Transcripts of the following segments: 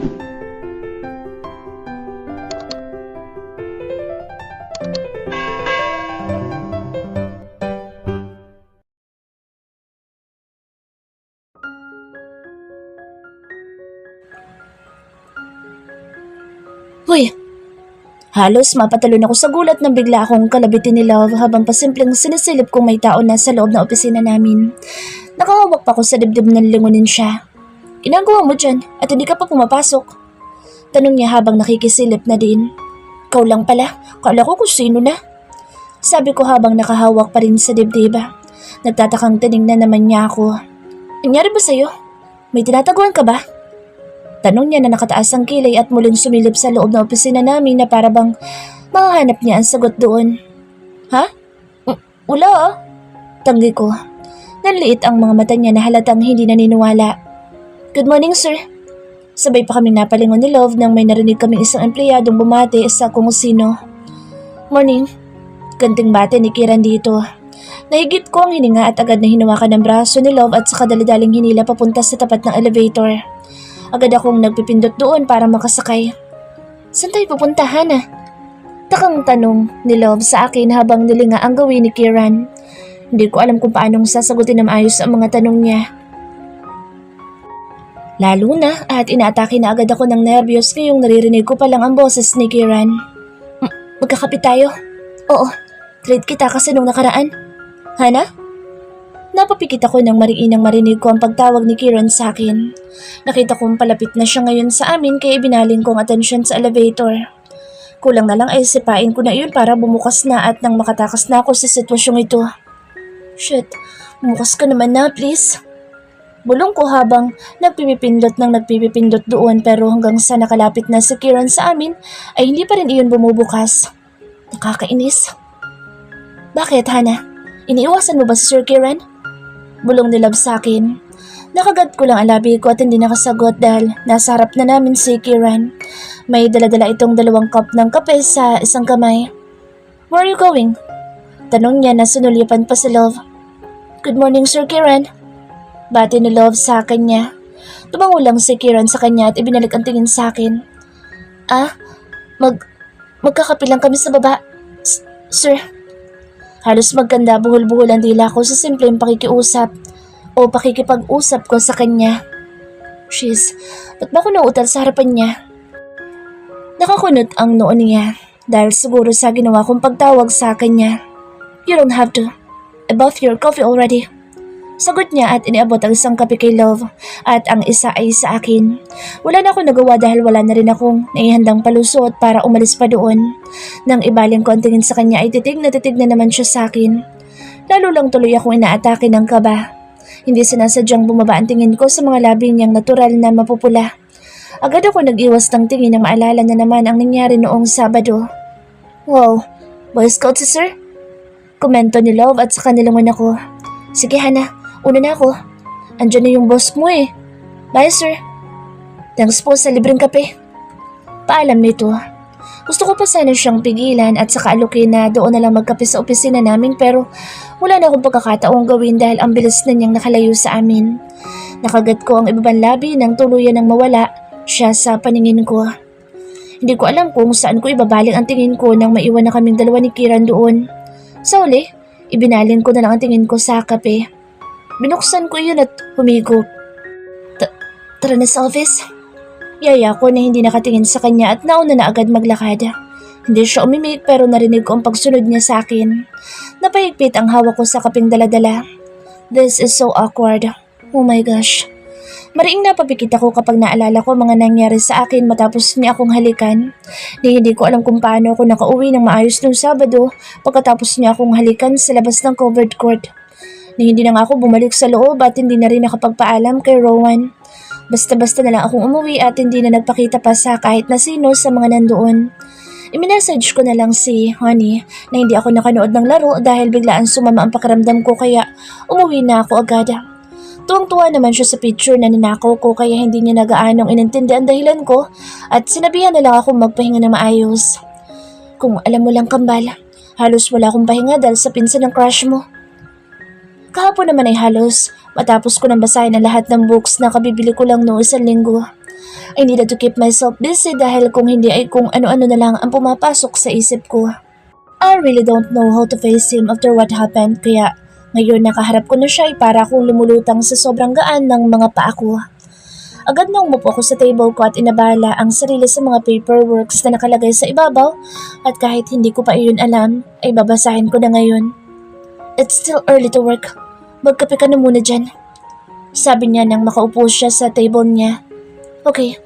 Hoy! Halos mapatalon ako sa gulat nang bigla akong kalabitin ni Love habang pasimpleng sinisilip kong may tao na sa loob ng opisina namin. Nakahawak pa ako sa dibdib ng lingunin siya. Ginagawa mo dyan at hindi ka pa pumapasok? Tanong niya habang nakikisilip na din. Ikaw lang pala, kala ko kung sino na. Sabi ko habang nakahawak pa rin sa dibdib. Nagtatakang tinignan naman niya ako. Nangyari ba sa'yo? May tinataguan ka ba? Tanong niya na nakataas ang kilay at muling sumilip sa loob ng opisina namin na parabang makahanap niya ang sagot doon. Ha? Wala ah. Tanggi ko. Nanliit ang mga mata niya na halatang hindi naniniwala. Good morning sir. Sabay pa kaming napalingon ni Love nang may narinig kaming isang empleyadong bumati sa kung sino. Morning. Ganting bate ni Kiran dito. Nahigit ko ang hininga at agad na hinawakan ng braso ni Love at saka dali-daling hinila papunta sa tapat ng elevator. Agad akong nagpipindot doon para makasakay. Saan tayo pupunta, Hana? Takang tanong ni Love sa akin habang nilinga ang gawin ni Kiran. Hindi ko alam kung paanong sasagutin ng ayos ang mga tanong niya. Lalo na at inaatake na agad ako ng nervyos ngayong naririnig ko pa lang ang boses ni Kiran. Magkakapit tayo? Oo, treat kita kasi nung nakaraan. Hana? Napapikit ako nang mariinang marinig ko ang pagtawag ni Kiran sa akin. Nakita kong palapit na siya ngayon sa amin kaya ibinaling kong atensyon sa elevator. Kulang na lang ay sipain ko na iyon para bumukas na at nang makatakas na ako sa sitwasyong ito. Shit, bumukas ka naman na please. Bulong ko habang nagpipindot doon pero hanggang sa nakalapit na si Kiran sa amin ay hindi pa rin iyon bumubukas. Nakakainis. Bakit, Hana? Iniiwasan mo ba si Sir Kiran? Bulong ni Love sa akin. Nakagat ko lang ang labi ko at hindi nakasagot dahil nasa harap na namin si Kiran. May dala-dala itong 2 cup ng kape sa isang kamay. Where are you going? Tanong niya na sinulyapan pa si Love. Good morning Sir Kiran. Bati ni Love sa kanya. Tumango lang si Kiran sa kanya at ibinalik ang tingin sa akin. Magkakape lang kami sa baba. Sir. Halos magkanda buhol-buhol ang dila ko sa simpleng pakikiusap o pakikipag-usap ko sa kanya. Shiz, ba't ba ako nauutal sa harapan niya? Nakakunot ang noo niya dahil siguro sa ginawa kong pagtawag sa kanya. You don't have to. I bought your coffee already. Sagot niya at iniabot ang isang kape kay Love at ang isa ay sa akin. Wala na ako nagawa dahil wala na rin akong naihandang palusot para umalis pa doon. Nang ibaling ko ang tingin sa kanya ay titig na naman siya sa akin. Lalo lang tuloy akong inaatake ng kaba. Hindi sinasadyang bumaba ang tingin ko sa mga labi niyang natural na mapupula. Agad ako nag-iwas ng tingin na maalala na naman ang nangyari noong Sabado. Wow, Boy Scout si Sir? Komento ni Love at saka nilangon ako. Sige Hana. Una na ako. Andiyan na yung boss mo eh. Bye sir. Thanks po sa libreng kape. Paalam nito. Gusto ko pa sana siyang pigilan at saka alukin na doon na lang magkape sa opisina namin pero wala na akong pagkakataong gawin dahil ang bilis na niyang nakalayo sa amin. Nakagat ko ang ibabang labi nang tuluyan ng mawala siya sa paningin ko. Hindi ko alam kung saan ko ibabaling ang tingin ko nang maiwan na kaming dalawa ni Kiran doon. Sa uli, ibinaling ko na lang ang tingin ko sa kape. Binuksan ko iyon at humigop. Tara na sa office. Yaya ko na hindi nakatingin sa kanya at nauna na agad maglakad. Hindi siya umimik pero narinig ko ang pagsunod niya sa akin. Napahigpit ang hawak ko sa kaping dala-dala. This is so awkward. Oh my gosh. Mariing napapikit ako kapag naalala ko mga nangyari sa akin matapos niya akong halikan. Hindi ko alam kung paano ako nakauwi ng maayos noong Sabado pagkatapos niya akong halikan sa labas ng covered court. Hindi na nga ako bumalik sa loob at hindi na rin nakapagpaalam kay Rowan. Basta-basta na lang akong umuwi at hindi na nagpakita pa sa kahit na sino sa mga nandoon. I-message ko na lang si Honey na hindi ako nakanood ng laro dahil biglaan sumama ang pakiramdam ko kaya umuwi na ako agad. Tuwang-tuwa naman siya sa picture na ninakaw ko kaya hindi niya nagaanong inintindi ang dahilan ko at sinabihan na lang ako magpahinga na maayos. Kung alam mo lang kambal, halos wala akong pahinga dahil sa pinsan ng crush mo. Kahapon naman ay halos matapos ko nang basahin ang lahat ng books na kabibili ko lang noong 1 linggo. I needed to keep myself busy dahil kung hindi ay kung ano-ano na lang ang pumapasok sa isip ko. I really don't know how to face him after what happened kaya ngayon nakaharap ko na siya ay para akong lumulutang sa sobrang gaan ng mga paa ko. Agad na umupo ako sa table ko at inabala ang sarili sa mga paperworks na nakalagay sa ibabaw at kahit hindi ko pa iyon alam ay babasahin ko na ngayon. It's still early to work. Magkape ka na muna dyan. Sabi niya nang makaupo siya sa table niya. Okay.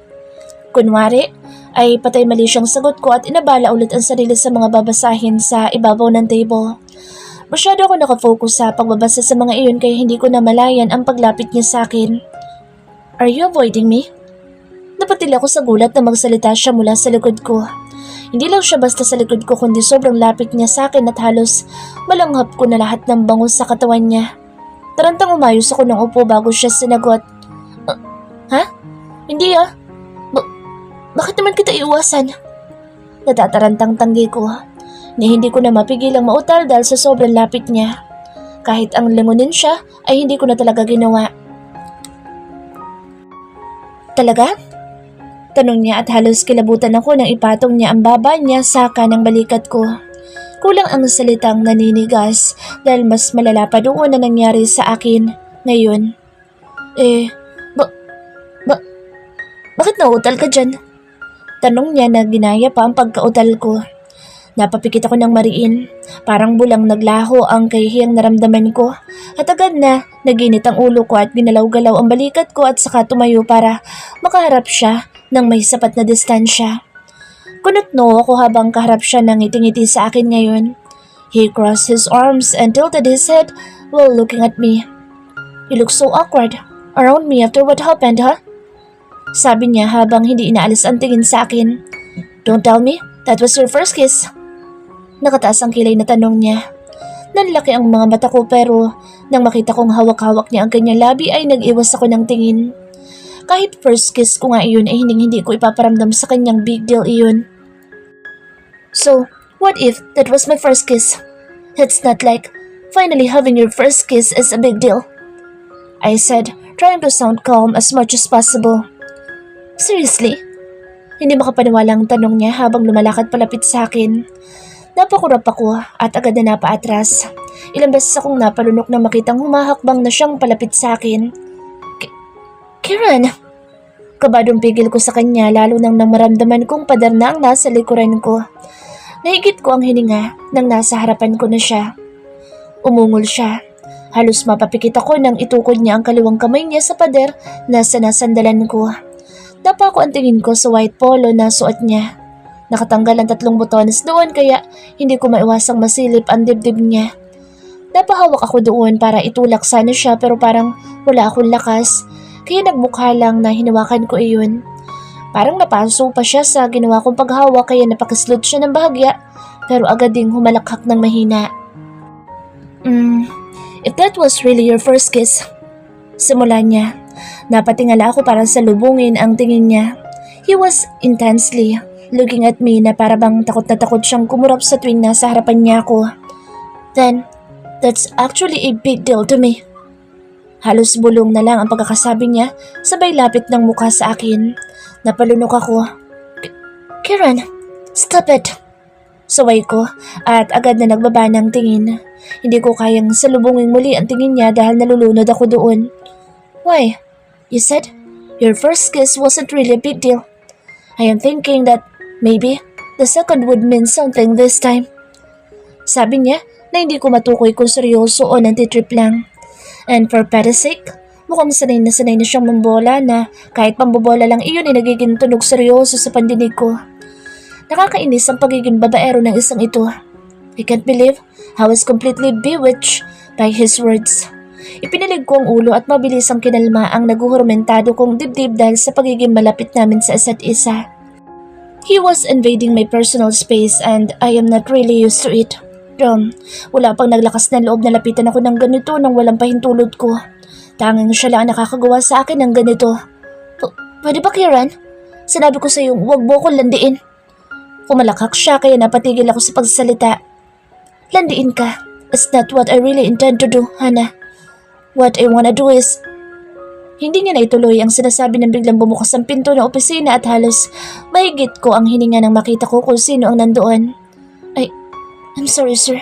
Kunwari, ay patay mali siyang sagot ko at inabala ulit ang sarili sa mga babasahin sa ibabaw ng table. Masyado ako nakafocus sa pagbabasa sa mga iyon kaya hindi ko namalayan ang paglapit niya sa akin. Are you avoiding me? Napatil ako sa gulat na magsalita siya mula sa likod ko. Hindi lang siya basta sa likod ko kundi sobrang lapit niya sa akin at halos malanghap ko na lahat ng bango sa katawan niya. Tarantang umayos ako ng upo bago siya sinagot. Ha? Hindi ah. Bakit naman kita iiwasan? Natatarantang tanggi ko. Ni hindi ko na mapigilang mautal dahil sa sobrang lapit niya. Kahit ang lingunin siya ay hindi ko na talaga ginawa. Talaga? Tanong niya at halos kilabutan ako nang ipatong niya ang baba niya sa kanang balikat ko. Kulang ang salitang naninigas dahil mas malala pa doon na nangyari sa akin ngayon. Bakit nautal ka dyan? Tanong niya na ginaya pa ang pagkautal ko. Napapikit ako ng mariin. Parang bulang naglaho ang kahihiyang naramdaman ko. At agad na naginit ang ulo ko at ginalaw-galaw ang balikat ko at saka tumayo para makaharap siya ng may sapat na distansya. Kunot-no ako habang kaharap siya ng ngiti-ngiti sa akin ngayon. He crossed his arms and tilted his head while looking at me. You look so awkward around me after what happened, huh? Sabi niya habang hindi inaalis ang tingin sa akin. Don't tell me that was your first kiss. Nakataas ang kilay na tanong niya. Nanlaki ang mga mata ko pero nang makita kong hawak-hawak niya ang kanyang labi ay nag-iwas ako ng tingin. Kahit first kiss ko nga iyon ay hindi ko ipaparamdam sa kanyang big deal iyon. So, what if that was my first kiss? It's not like finally having your first kiss is a big deal. I said, trying to sound calm as much as possible. Seriously? Hindi makapaniwala ang tanong niya habang lumalakad palapit sa akin. Napakurap ako at agad na napaatras. Ilang beses akong napalunok na makitang humahakbang na siyang palapit sa akin. Kieran! Kabadong pigil ko sa kanya lalo nang maramdaman kong pader na ang nasa likuran ko. Nahigit ko ang hininga nang nasa harapan ko na siya. Umungol siya. Halos mapapikit ako nang itukod niya ang kaliwang kamay niya sa pader na sinasandalan ko. Dapa ko ang tingin ko sa white polo na suot niya. Nakatanggal ang 3 butones doon kaya hindi ko maiwasang masilip ang dibdib niya. Napahawak ako doon para itulak sana siya pero parang wala akong lakas kaya nagmukha lang na hinawakan ko iyon. Parang napaso pa siya sa ginawa kong paghawak kaya napakislot siya ng bahagya pero agad ding humalakhak ng mahina. If that was really your first kiss, simula niya. Napatingala ako para salubungin ang tingin niya. He was intensely looking at me na para bang takot na takot siyang kumurap sa tuwing nasa harapan niya ako. Then, that's actually a big deal to me. Halos bulong na lang ang pagkakasabi niya, sabay lapit ng mukha sa akin. Napalunok ako. Kieran, stop it! Saway ko at agad na nagbaba ng tingin. Hindi ko kayang salubungin muli ang tingin niya dahil nalulunod ako doon. Why? You said your first kiss wasn't really a big deal. I am thinking that maybe the second would mean something this time. Sabi niya na hindi ko matukoy kung seryoso o nantitrip lang. And for Pete's sake, mukhang sanay na siyang mambola na kahit pambobola lang iyon ay nagiging tunog seryoso sa pandinig ko. Nakakainis ang pagiging babaero ng isang ito. I can't believe how I was completely bewitched by his words. Ipinilig ko ang ulo at mabilis ang kinalma ang naguhurmentado kong dibdib dahil sa pagiging malapit namin sa isa't isa. He was invading my personal space and I am not really used to it. Wala pang naglakas na loob na lapitan ako ng ganito nang walang pahintulot ko. Tanging siya lang ang nakakagawa sa akin ng ganito. Pwede ba, Kieran? Sinabi ko sa iyo, huwag mo ko landiin. Kumalakhak siya kaya napatigil ako sa pagsasalita. Landiin ka. It's not what I really intend to do, Hannah. What I wanna do is... Hindi niya naituloy ang sinasabi ng biglang bumukas ang pinto ng opisina at halos mahigit ko ang hininga nang makita ko kung sino ang nandoon. I'm sorry, sir.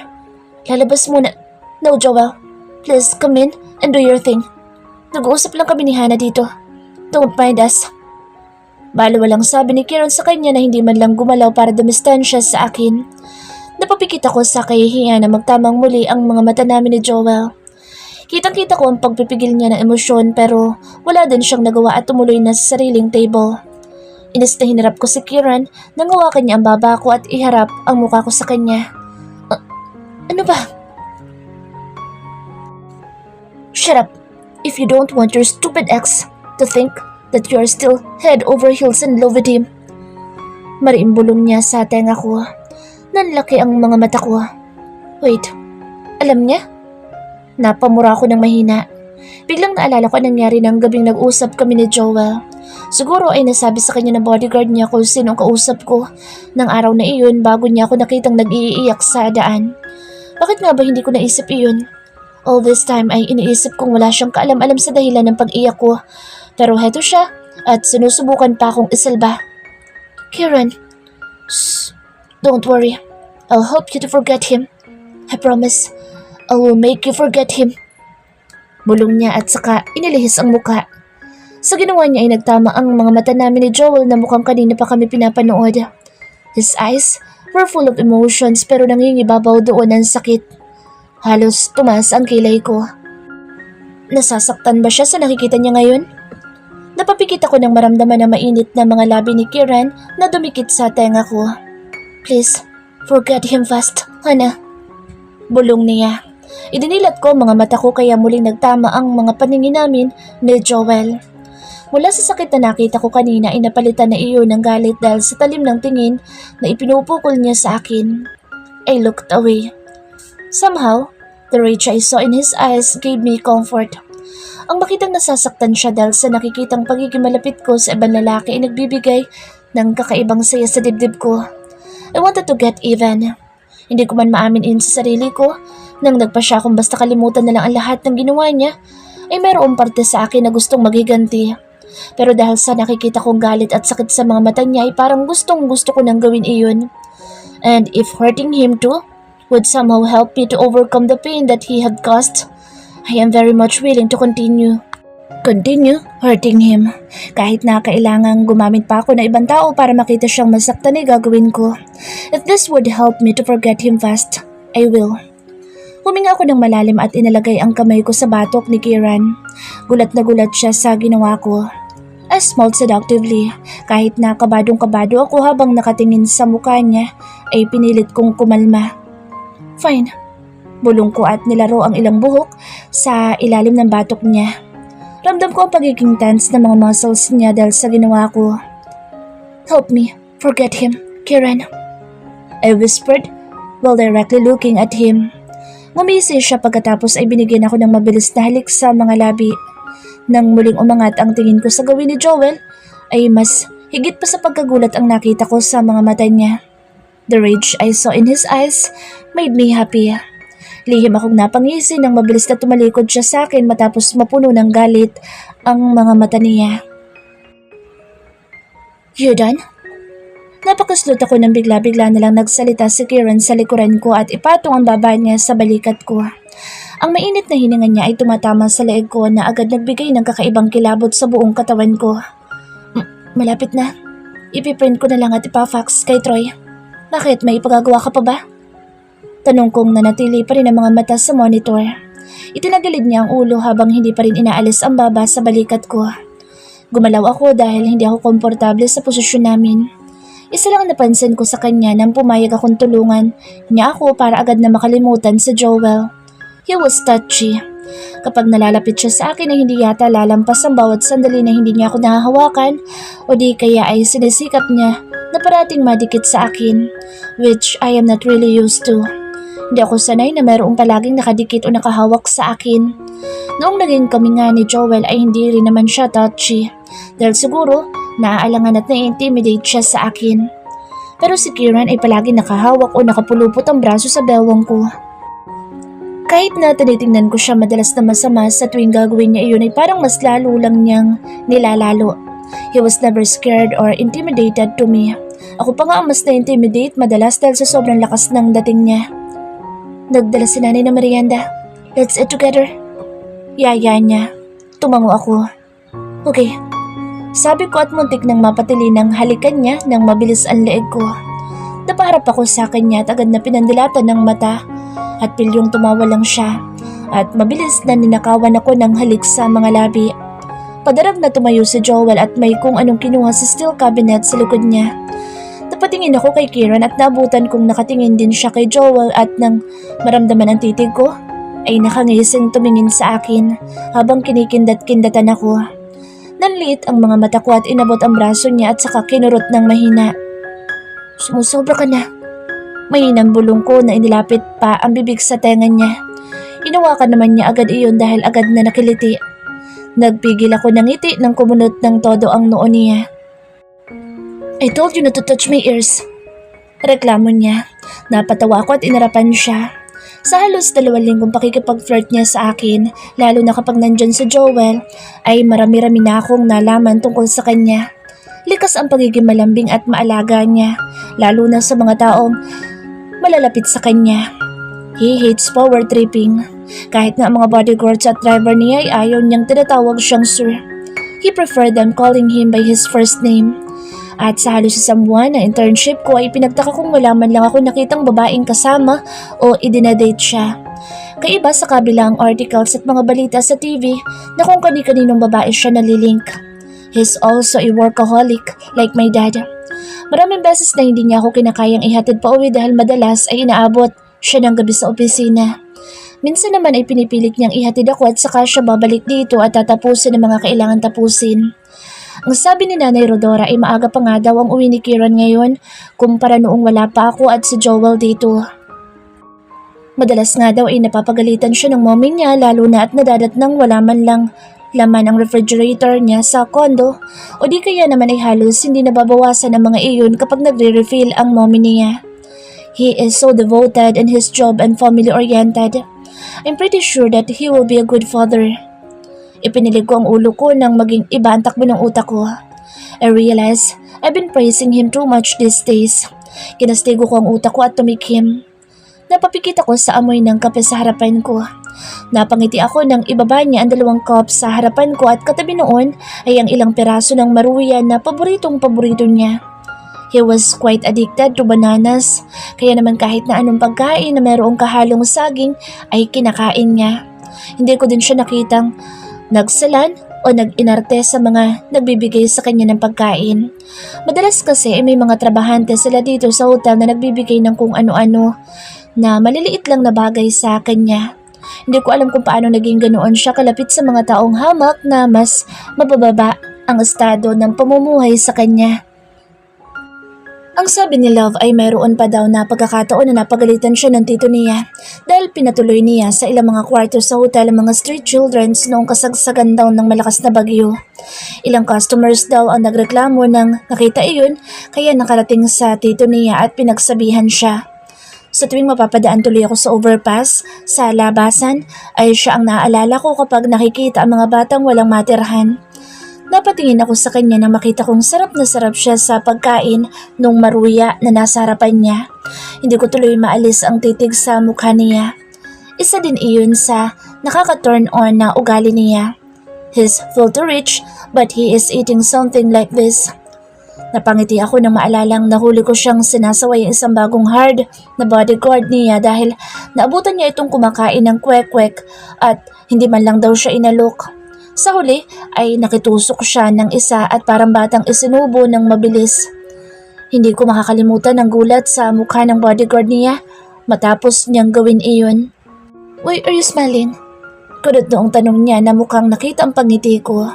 Lalabas muna. No, Joel. Please, come in and do your thing. Nag-uusap lang kami ni Hannah dito. Don't mind us. Baliwalang sabi ni Kieran sa kanya na hindi man lang gumalaw para dumistansya sa akin. Napapikit ako sa kahihiyan na magtamang muli ang mga mata namin ni Joel. Kitang-kita ko ang pagpipigil niya ng emosyon pero wala din siyang nagawa at tumuloy na sa sariling table. Inis na hinarap ko si Kieran nang hawakan niya ang baba ko at iharap ang mukha ko sa kanya. Ano ba? Shut up! If you don't want your stupid ex to think that you are still head over heels in love with him. Mariimbulong niya sa tenga ko. Nanlaki ang mga mata ko. Wait, alam niya? Napamura ko ng mahina. Biglang naalala ko ang nangyari ng gabing nag-usap kami ni Joel. Siguro ay nasabi sa kanya ng bodyguard niya kung sino ang kausap ko ng araw na iyon bago niya ako nakitang nag-iiyak sa daan. Bakit nga ba hindi ko naisip iyon? All this time ay iniisip kong wala siyang kaalam-alam sa dahilan ng pag-iyak ko. Pero heto siya at sinusubukan pa akong isalba. Kieran, shh, don't worry. I'll help you to forget him. I promise, I will make you forget him. Bulong niya at saka inilihis ang muka. Sa ginawa niya ay nagtama ang mga mata namin ni Joel na mukhang kanina pa kami pinapanood. His eyes were full of emotions pero nangingibabaw doon ang sakit. Halos tumaas ang kilay ko. Nasasaktan ba siya sa nakikita niya ngayon? Napapikit ako nang maramdaman na mainit na mga labi ni Kieran na dumikit sa tenga ko. Please, forget him fast, Hannah. Bulong niya. Idinilat ko ang mga mata ko kaya muling nagtama ang mga paningin namin ni Joel. Mula sa sakit na nakita ko kanina ay napalitan na iyon ng galit dahil sa talim ng tingin na ipinupukol niya sa akin. I looked away. Somehow, the rage I saw in his eyes gave me comfort. Ang makitang nasasaktan siya dahil sa nakikitang pagiging malapit ko sa ibang lalaki ay nagbibigay ng kakaibang saya sa dibdib ko. I wanted to get even. Hindi ko man maaminin sa sarili ko nang nagpa siya kung basta kalimutan na lang ang lahat ng ginawa niya ay mayroong parte sa akin na gustong maghiganti. Pero dahil sa nakikita kong galit at sakit sa mga mata niya ay parang gustong gusto ko nang gawin iyon. And if hurting him too would somehow help me to overcome the pain that he had caused, I am very much willing to continue hurting him. Kahit na kailangang gumamit pa ako ng ibang tao para makita siyang masaktan ay gagawin ko. If this would help me to forget him fast, I will. Huminga ako ng malalim at inalagay ang kamay ko sa batok ni Kieran. Gulat na gulat siya sa ginawa ko. I smiled seductively. Kahit na kabadong-kabado ako habang nakatingin sa mukha niya, ay pinilit kong kumalma. Fine. Bulong ko at nilaro ang ilang buhok sa ilalim ng batok niya. Ramdam ko ang pagiging tense ng mga muscles niya dahil sa ginawa ko. Help me forget him, Kieran. I whispered while directly looking at him. Ngumisi siya pagkatapos ay binigyan ako ng mabilis na halik sa mga labi. Nang muling umangat ang tingin ko sa gawin ni Joel, ay mas higit pa sa pagkagulat ang nakita ko sa mga mata niya. The rage I saw in his eyes made me happy. Lihim akong napangisi nang mabilis na tumalikod siya sa akin matapos mapuno ng galit ang mga mata niya. You done? Napakaslot ako nang bigla-bigla na lang nagsalita si Kieran sa likuran ko at ipatong ang baba niya sa balikat ko. Ang mainit na hininga niya ay tumatama sa leeg ko na agad nagbigay ng kakaibang kilabot sa buong katawan ko. Malapit na. Ipiprint ko na lang at ipafax kay Troy. Bakit? May ipagagawa ka pa ba? Tanong kong nanatili pa rin ang mga mata sa monitor. Itinagilid niya ang ulo habang hindi pa rin inaalis ang baba sa balikat ko. Gumalaw ako dahil hindi ako komportable sa posisyon namin. Isa lang napansin ko sa kanya nang pumayag akong tulungan niya ako para agad na makalimutan sa Joel. He was touchy. Kapag nalalapit siya sa akin ay hindi yata lalampas ang bawat sandali na hindi niya ako nahahawakan o di kaya ay sinisikap niya na parating madikit sa akin, which I am not really used to. Hindi ako sanay na mayroong palaging nakadikit o nakahawak sa akin. Noong naging kami nga ni Joel ay hindi rin naman siya touchy dahil siguro naaalangan at na-intimidate siya sa akin. Pero si Kieran ay palagi nakahawak o nakapulupot ang braso sa bewang ko. Kahit na tinitingnan ko siya madalas na masama sa tuwing gagawin niya iyon ay parang mas lalo lang niyang nilalalo. He was never scared or intimidated to me. Ako pa nga ang mas na-intimidate madalas dahil sa sobrang lakas ng dating niya. Nagdala si nanay ng merienda. Let's eat together. Yaya niya. Tumango ako. Okay. Sabi ko at muntik nang mapatili ng halikan niya nang mabilis ang leeg ko. Napaharap ako sa kanya at agad na pinandilatan ng mata at pilyong tumawa lang siya at mabilis na ninakawan ako ng halik sa mga labi. Padarag na tumayo si Joel at may kung anong kinuha sa steel cabinet sa likod niya. Napatingin ako kay Kieran at nabutan kong nakatingin din siya kay Joel at nang maramdaman ang titig ko ay nakangising tumingin sa akin habang kinikindat-kindatan ako. Nanliit ang mga mata ko at inabot ang braso niya at saka kinurot ng mahina. Sumusobra ka na. Mahinang bulong ko na inilapit pa ang bibig sa tenga niya. Inawakan naman niya agad iyon dahil agad na nakiliti. Nagpigil ako ng ngiti nang kumunot ng todo ang noo niya. I told you not to touch my ears. Reklamo niya. Napatawa ako at inarapan siya. Sa halos 2 linggong pakikipag-flirt niya sa akin, lalo na kapag nandyan si Joel, ay marami-rami na akong nalaman tungkol sa kanya. Likas ang pagiging malambing at maalaga niya, lalo na sa mga taong malalapit sa kanya. He hates power tripping. Kahit na ang mga bodyguards at driver niya ay ayaw niyang tinatawag siyang sir. He preferred them calling him by his first name. At sa halos 1 buwan na internship ko ay pinagtaka kong wala man lang ako nakitang babaeng kasama o idinadate siya. Kaiba sa kabilang articles at mga balita sa TV na kung kani-kaninong babae siya nalilink. He's also a workaholic like my dad. Maraming beses na hindi niya ako kinakayang ihatid pa uwi dahil madalas ay inaabot siya ng gabi sa opisina. Minsan naman ay pinipilit niyang ihatid ako at saka siya babalik dito at tatapusin ang mga kailangan tapusin. Ang sabi ni Nanay Rodora ay maaga pa nga daw ang uwi ni Kieran ngayon kumpara noong wala pa ako at si Joel dito. Madalas nga daw ay napapagalitan siya ng mommy niya lalo na at nadadat nang wala man lang laman ang refrigerator niya sa kondo o di kaya naman ay halos hindi nababawasan ang mga iyon kapag nagre-refill ang mommy niya. He is so devoted in his job and family-oriented. I'm pretty sure that he will be a good father. Ipinilig ko ang ulo ko nang maging iba ang takbo ng utak ko. I realize I've been praising him too much these days. Kinastigo ko ang utak ko at tumikim. Napapikit ako sa amoy ng kape sa harapan ko. Napangiti ako nang ibaba niya ang 2 cups sa harapan ko at katabi noon ay ang ilang piraso ng maruya na paboritong-paborito niya. He was quite addicted to bananas, kaya naman kahit na anong pagkain na mayroong kahalong saging ay kinakain niya. Hindi ko din siya nakitang nagsalan o nag-inarte sa mga nagbibigay sa kanya ng pagkain. Madalas kasi may mga trabahante sila dito sa hotel na nagbibigay ng kung ano-ano na maliliit lang na bagay sa kanya. Hindi ko alam kung paano naging ganoon siya kalapit sa mga taong hamak na mas mabababa ang estado ng pamumuhay sa kanya. Ang sabi ni Love ay mayroon pa daw na pagkakataon na napagalitan siya ng tito niya dahil pinatuloy niya sa ilang mga kwarto sa hotel ang mga street childrens noong kasagsagan daw ng malakas na bagyo. Ilang customers daw ang nagreklamo nang nakita iyon kaya nakarating sa tito niya at pinagsabihan siya. Sa tuwing mapapadaan tuloy ako sa overpass, sa labasan, ay siya ang naaalala ko kapag nakikita ang mga batang walang matirhan. Napatingin ako sa kanya nang makita kong sarap na sarap siya sa pagkain nung maruya na nasa harapan niya. Hindi ko tuloy maalis ang titig sa mukha niya. Isa din iyon sa nakaka-turn on na ugali niya. He's full to rich but he is eating something like this. Napangiti ako nang maalalang nahuli ko siyang sinasaway ang isang bagong hard na bodyguard niya dahil naabutan niya itong kumakain ng kwek-kwek at hindi man lang daw siya inalok. Sa huli ay nakitusok siya ng isa at parang batang isinubo ng mabilis. Hindi ko makakalimutan ang gulat sa mukha ng bodyguard niya matapos niyang gawin iyon. Why are you smiling? Kunot noong tanong niya na mukhang nakita ang pangiti ko.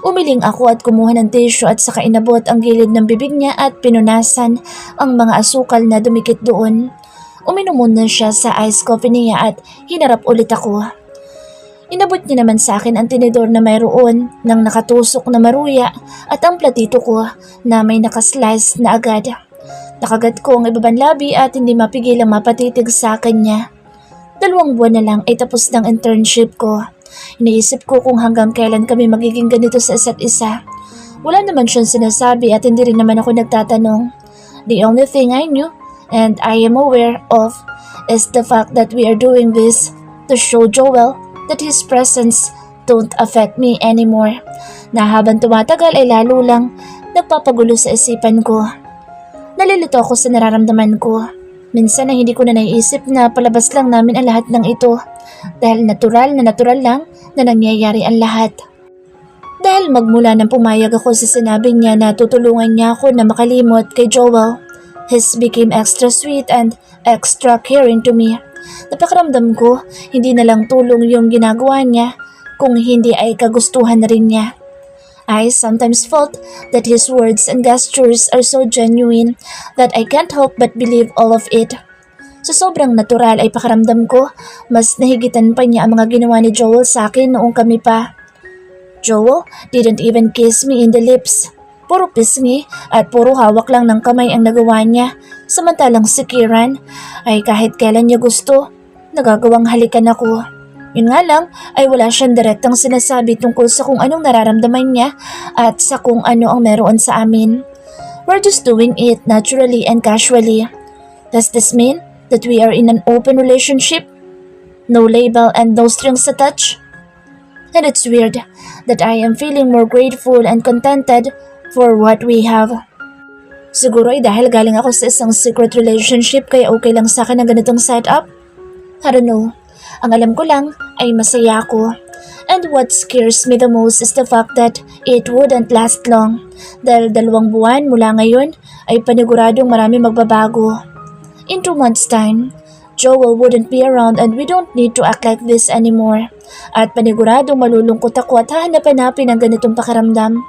Umiling ako at kumuha ng tissue at saka inabot ang gilid ng bibig niya at pinunasan ang mga asukal na dumikit doon. Uminom muna siya sa iced coffee niya at hinarap ulit ako. Inabot niya naman sa akin ang tinidor na mayroon ng nakatusok na maruya at ang platito ko na may nakaslice na agad. Nakagat ko ang ibabang labi at hindi mapigil ang mapatitig sa kanya. 2 buwan na lang ay tapos ng internship ko. Iniisip ko kung hanggang kailan kami magiging ganito sa isa't isa. Wala naman siyang sinasabi at hindi rin naman ako nagtatanong. The only thing I knew and I am aware of is the fact that we are doing this to show Joel that his presence don't affect me anymore. Na habang tumatagal ay lalo lang nagpapagulo sa isipan ko. Nalilito ako sa nararamdaman ko. Minsan ay hindi ko na naiisip na palabas lang namin ang lahat ng ito dahil natural lang na nangyayari ang lahat. Dahil magmula nang pumayag ako sa sinabi niya na tutulungan niya ako na makalimot kay Joel, his became extra sweet and extra caring to me. Napakaramdam ko, hindi na lang tulong yung ginagawa niya, kung hindi ay kagustuhan na rin niya. I sometimes felt that his words and gestures are so genuine that I can't help but believe all of it. Sa sobrang natural ay pakaramdam ko, mas nahigitan pa niya ang mga ginawa ni Joel sa akin noong kami pa. Joel didn't even kiss me in the lips. Puro pisngi at puro hawak lang ng kamay ang nagawa niya. Samantalang si Kieran ay kahit kailan niya gusto, nagagawang halikan ako. Yun nga lang ay wala siyang direktang sinasabi tungkol sa kung anong nararamdaman niya at sa kung ano ang meron sa amin. We're just doing it naturally and casually. Does this mean that we are in an open relationship? No label and no strings attached? And it's weird that I am feeling more grateful and contented for what we have. Siguro ay dahil galing ako sa isang secret relationship kaya okay lang sa akin ang ganitong setup? I don't know. Ang alam ko lang ay masaya ako. And what scares me the most is the fact that it wouldn't last long. Dahil 2 buwan mula ngayon ay paniguradong marami magbabago. In 2 months' time, Joel wouldn't be around and we don't need to act like this anymore. At paniguradong malulungkot ako at hahanap-hanapin ang ganitong pakiramdam.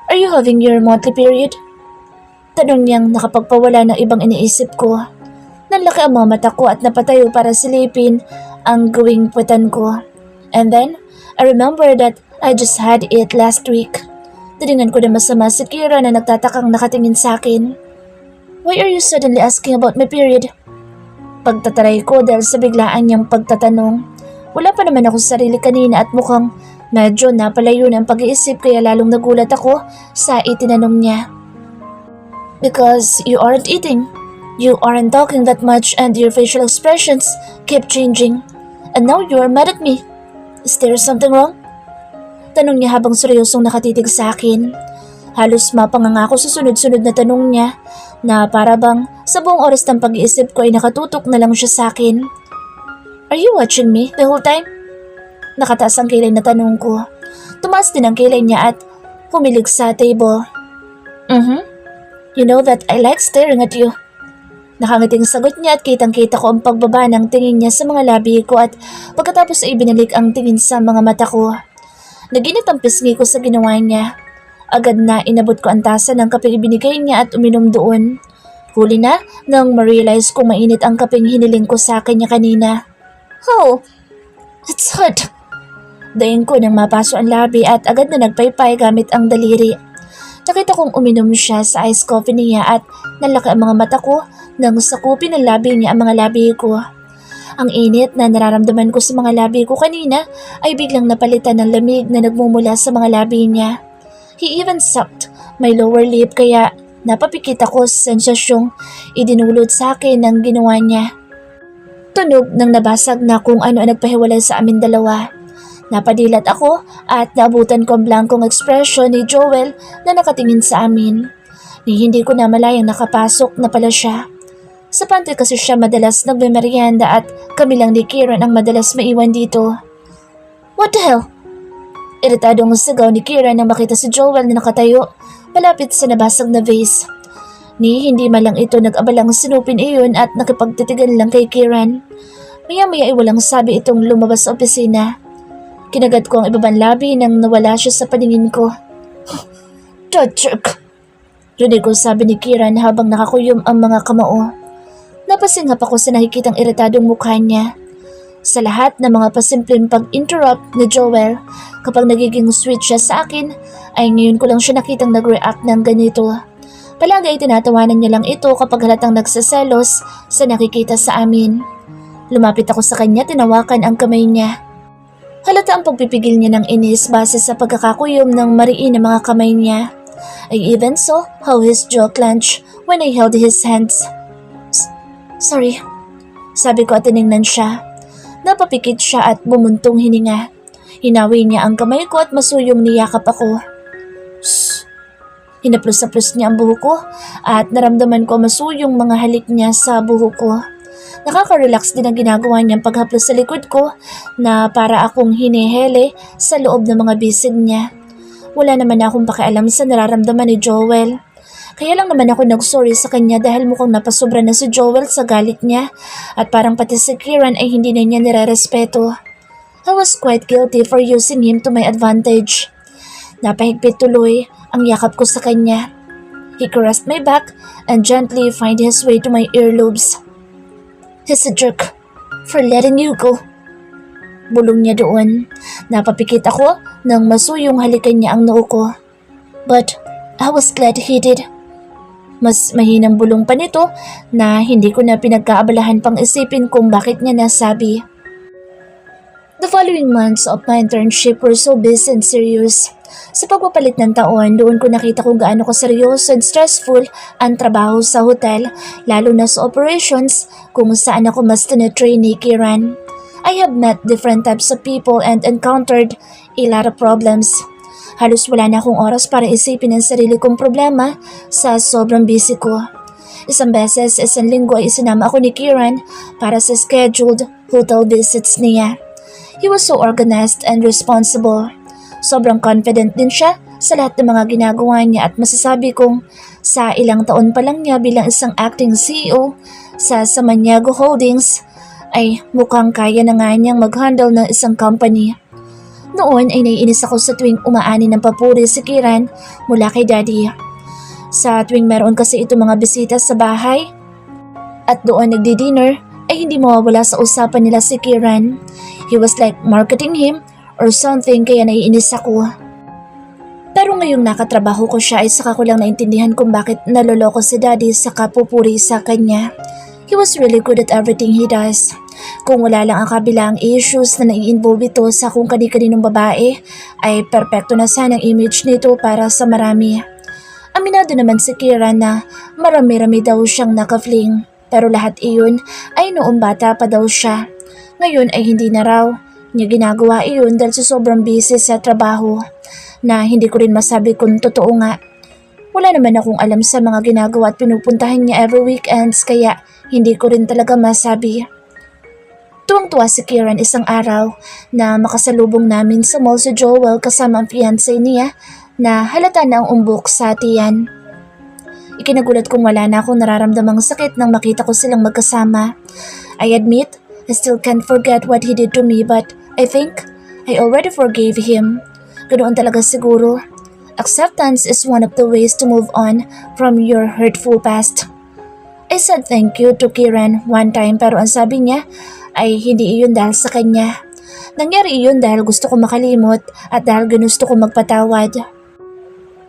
Are you having your monthly period? Tanong niyang nakapagpawala ng ibang iniisip ko. Nanlaki ang mga mata ko at napatayo para silipin ang gawing puwetan ko. And then, I remember that I just had it last week. Tinignan ko na masama si Kira na nagtatakang nakatingin sa akin. Why are you suddenly asking about my period? Pagtataray ko dahil sa biglaan niyang pagtatanong. Wala pa naman ako sa sarili kanina at mukhang medyo napalayo na ang pag-iisip kaya lalong nagulat ako sa itinanong niya. Because you aren't eating. You aren't talking that much and your facial expressions keep changing. And now you are mad at me. Is there something wrong? Tanong niya habang seryosong nakatitig sa akin. Halos mapanganga ako sa sunod-sunod na tanong niya na para bang sa buong oras ng pag-iisip ko ay nakatutok na lang siya sa akin. Are you watching me the whole time? Nakataas ang kilay na tanong ko. Tumaas din ang kilay niya at humilig sa table. You know that I like staring at you. Nakangiting sagot niya at kitang-kita ko ang pagbaba ng tingin niya sa mga labi ko at pagkatapos ay ibinalik ang tingin sa mga mata ko. Naginit ang pisngi ko sa ginawa niya. Agad na inabot ko ang tasa ng kapeng ibinigay niya at uminom doon. Huli na nang ma-realize kong mainit ang kapeng hiniling ko sa kanya kanina. Oh, it's hot. Daing ko nang mapaso ang labi at agad na nagpaypay gamit ang daliri. Nakita kong uminom siya sa iced coffee niya at nalaki ang mga mata ko nang sakupin ng labi niya ang mga labi ko. Ang init na nararamdaman ko sa mga labi ko kanina ay biglang napalitan ng lamig na nagmumula sa mga labi niya. He even sucked my lower lip kaya napapikit ako sa sensasyong idinulot sa akin ng ginawa niya. Tunog ng nabasag na kung ano ang nagpahiwalay sa amin dalawa. Napadilat ako at naabutan ko ang blankong ekspresyon ni Joel na nakatingin sa amin. Ni hindi ko na malayang nakapasok na pala siya. Sa pantry kasi siya madalas nagme-merienda at kami lang ni Kieran ang madalas maiwan dito. What the hell? Iritadong sigaw ni Kieran nang makita si Joel na nakatayo malapit sa nabasag na vase. Ni hindi man lang ito nag-abalang sinupin iyon at nakipagtitigan lang kay Kieran. Maya-maya ay walang sabi itong lumabas sa opisina. Kinagat ko ang ibabang labi nang nawala siya sa paningin ko. That jerk! Rinig ko sabi ni Kieran habang nakakuyom ang mga kamao. Napasingap ako sa nakikitang iritadong mukha niya. Sa lahat ng mga pasimpleng pag-interrupt ni Joel kapag nagiging sweet siya sa akin, ay ngayon ko lang siya nakitang nag-react ng ganito. Palagi ay tinatawanan niya lang ito kapag halatang nagsaselos sa nakikita sa amin. Lumapit ako sa kanya, tinawakan ang kamay niya. Halata ang pagpipigil niya ng inis base sa pagkakakuyom ng mariin na mga kamay niya. I even saw how his jaw clenched when I held his hands. Sorry, sabi ko at tiningnan siya. Napapikit siya at bumuntong hininga. Hinawi niya ang kamay ko at masuyong niyakap ako. Shh! Hinaplos-saplos niya ang buhok ko at naramdaman ko masuyong mga halik niya sa buhok ko. Nakaka-relax din ang ginagawa niyang paghaplos sa likod ko na para akong hinihele sa loob ng mga bisig niya. Wala naman akong pakialam sa nararamdaman ni Joel. Kaya lang naman ako nag-sorry sa kanya dahil mukhang napasobra na si Joel sa galit niya at parang pati si Kieran ay hindi na niya nire-respeto. I was quite guilty for using him to my advantage. Napahigpit tuloy ang yakap ko sa kanya. He caressed my back and gently found his way to my earlobes. He's a jerk for letting you go. Bulong niya doon. Napapikit ako nang masuyong halikan niya ang noo ko. But I was glad he did. Mas mahinang bulong pa nito na hindi ko na pinagkaabalahan pang isipin kung bakit niya nasabi. The following months of my internship were so busy and serious. Sa pagpapalit ng taon, doon ko nakita kung gaano kaseryoso and stressful ang trabaho sa hotel, lalo na sa operations kung saan ako mas tinatrain ni Kieran. I have met different types of people and encountered a lot of problems. Halos wala na akong oras para isipin ang sarili kong problema sa sobrang busy ko. Isang beses, isang linggo ay isinama ako ni Kieran para sa scheduled hotel visits niya. He was so organized and responsible. Sobrang confident din siya sa lahat ng mga ginagawa niya at masasabi kong sa ilang taon pa lang niya bilang isang acting CEO sa Samaniego Holdings ay mukhang kaya na nga niyang mag-handle ng isang company. Noon ay naiinis ako sa tuwing umaani ng papuri si Kieran mula kay Daddy. Sa tuwing meron kasi ito mga bisita sa bahay at doon nagdi-dinner ay hindi mawawala sa usapan nila si Kieran. He was like marketing him or something kaya naiinis ako. Pero ngayong nakatrabaho ko siya ay saka ko lang naintindihan kung bakit naloloko si Daddy sa kapupuri sa kanya. He was really good at everything he does. Kung wala lang ang kabilang issues na nai-involve ito sa kung kani-kaninong babae, ay perpekto na sana ang image nito para sa marami. Aminado naman si Kieran na marami-rami daw siyang nakafling. Pero lahat iyon ay noong bata pa daw siya. Ngayon ay hindi na raw niya ginagawa iyon dahil sa sobrang busy sa trabaho na hindi ko rin masabi kung totoo nga. Wala naman akong alam sa mga ginagawa at pinupuntahan niya every weekends kaya hindi ko rin talaga masabi. Tuwang-tuwa si Kieran isang araw na makasalubong namin sa mall si Joel kasama ang fiancé niya na halata na ang umbok sa tiyan. Ikinagulat kong wala na akong nararamdamang sakit nang makita ko silang magkasama. I admit, I still can't forget what he did to me but I think I already forgave him. Ganoon talaga siguro. Acceptance is one of the ways to move on from your hurtful past. I said thank you to Kieran one time pero ang sabi niya ay hindi iyon dahil sa kanya. Nangyari iyon dahil gusto ko makalimot at dahil ginusto ko magpatawad.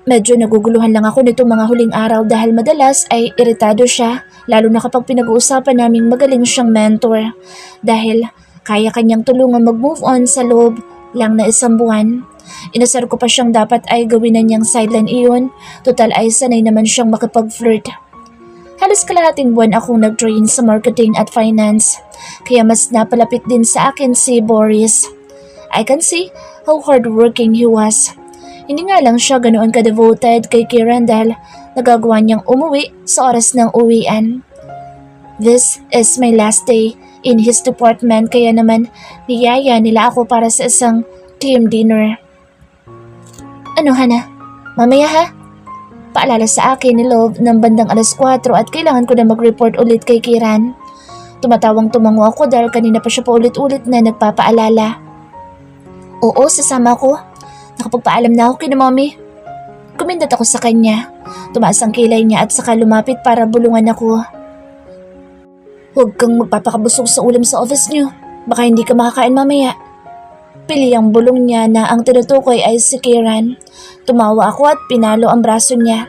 Medyo naguguluhan lang ako nitong mga huling araw dahil madalas ay iritado siya lalo na kapag pinag-uusapan naming magaling siyang mentor dahil kaya kanyang tulungan mag-move on sa loob lang na isang buwan. Inasar ko pa siyang dapat ay gawin na niyang sideline iyon, total ay sanay naman siyang makipag-flirt. Halos kalahating buwan akong nag-train sa marketing at finance, kaya mas napalapit din sa akin si Boris. I can see how hardworking he was. Hindi nga lang siya ganoon ka-devoted kay Kieran dahil nagagawa niyang umuwi sa oras ng uwian. This is my last day in his department kaya naman niyaya nila ako para sa isang team dinner. Ano Hana? Mamaya ha? Paalala sa akin ni Love ng bandang alas 4 at kailangan ko na mag-report ulit kay Kieran. Tumatawang tumango ako dahil kanina pa siya paulit-ulit na nagpapaalala. Oo, sasama ko. Nakapagpaalam na ako kay Mommy. Kumindat ako sa kanya. Tumaas ang kilay niya at saka lumapit para bulungan ako. Huwag kang magpapakabusog sa ulam sa office niyo. Baka hindi ka makakain mamaya. Pili ang bulong niya na ang tinutukoy ay si Kieran. Tumawa ako at pinalo ang braso niya.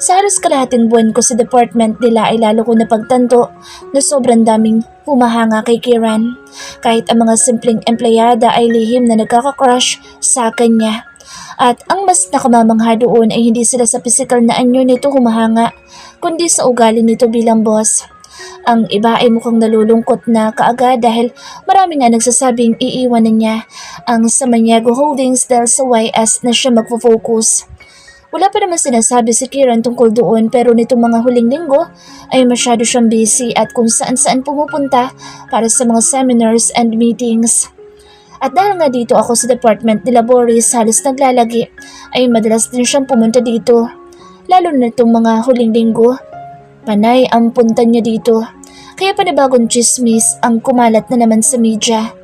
Sa halos kalahating buwan ko sa department nila ay lalo ko napagtanto na sobrang daming humahanga kay Kiran. Kahit ang mga simpleng empleyada ay lihim na nagkaka-crush sa kanya. At ang mas nakamamangha doon ay hindi sila sa physical na anyo nito humahanga, kundi sa ugali nito bilang boss. Ang iba ay mukhang nalulungkot na kaagad dahil marami nga nagsasabing iiwanan niya ang Samaniego Holdings dahil sa YS na siya magpo-focus. Wala pa naman sinasabi si Kiran tungkol doon pero nitong mga huling linggo ay masyado siyang busy at kung saan-saan pumupunta para sa mga seminars and meetings. At dahil nga dito ako sa department nila Boris halos naglalagi ay madalas din siyang pumunta dito. Lalo na itong mga huling linggo. Panay ang punta niya dito. Kaya panibagong chismis ang kumalat na naman sa media.